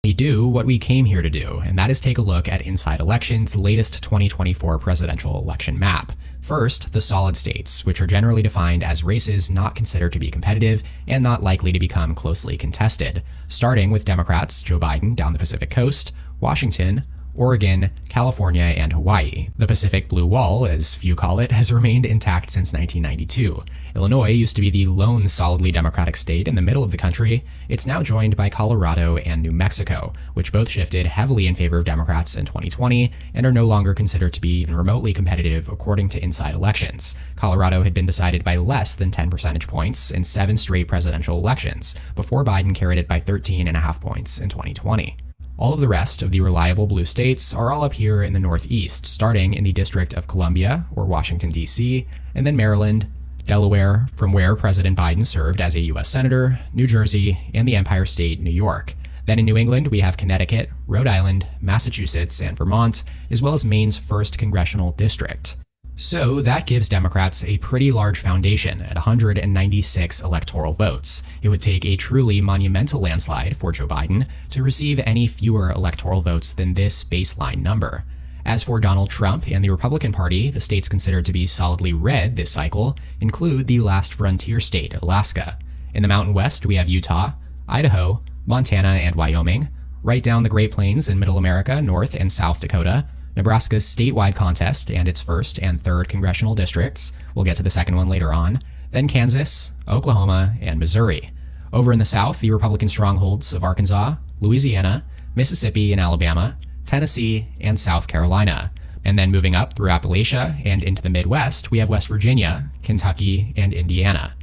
We do what we came here to do, and that is take a look at Inside Elections' latest 2024 presidential election map. First, the solid states, which are generally defined as races not considered to be competitive and not likely to become closely contested, starting with Democrats Joe Biden down the Pacific Coast, Washington, Oregon, California, and Hawaii. The Pacific Blue Wall, as few call it, has remained intact since 1992. Illinois used to be the lone solidly Democratic state in the middle of the country. It's now joined by Colorado and New Mexico, which both shifted heavily in favor of Democrats in 2020 and are no longer considered to be even remotely competitive according to Inside Elections. Colorado had been decided by less than 10 percentage points in 7 straight presidential elections, before Biden carried it by 13.5 points in 2020. All of the rest of the reliable blue states are all up here in the Northeast, starting in the District of Columbia, or Washington, D.C., and then Maryland, Delaware, from where President Biden served as a U.S. Senator, New Jersey, and the Empire State, New York. Then in New England, we have Connecticut, Rhode Island, Massachusetts, and Vermont, as well as Maine's 1st Congressional District. So that gives Democrats a pretty large foundation at 196 electoral votes. It would take a truly monumental landslide for Joe Biden to receive any fewer electoral votes than this baseline number. As for Donald Trump and the Republican Party, the states considered to be solidly red this cycle include the last frontier state, Alaska. In the Mountain West, we have Utah, Idaho, Montana, and Wyoming. Right down the Great Plains in Middle America, North and South Dakota, Nebraska's statewide contest and its 1st and 3rd congressional districts. We'll get to the 2nd one later on. Then Kansas, Oklahoma, and Missouri. Over in the South, the Republican strongholds of Arkansas, Louisiana, Mississippi, and Alabama, Tennessee, and South Carolina. And then moving up through Appalachia and into the Midwest, we have West Virginia, Kentucky, and Indiana.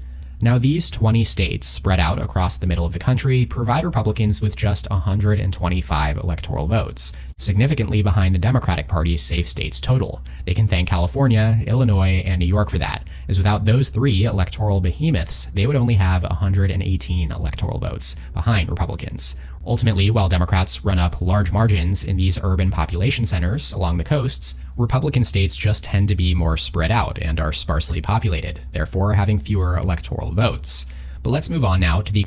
Now, these 20 states spread out across the middle of the country provide Republicans with just 125 electoral votes, significantly behind the Democratic Party's safe states total. They can thank California, Illinois, and New York for that, as without those 3 electoral behemoths, they would only have 118 electoral votes behind Republicans. Ultimately, while Democrats run up large margins in these urban population centers along the coasts, Republican states just tend to be more spread out and are sparsely populated, therefore having fewer electoral votes. But let's move on now to the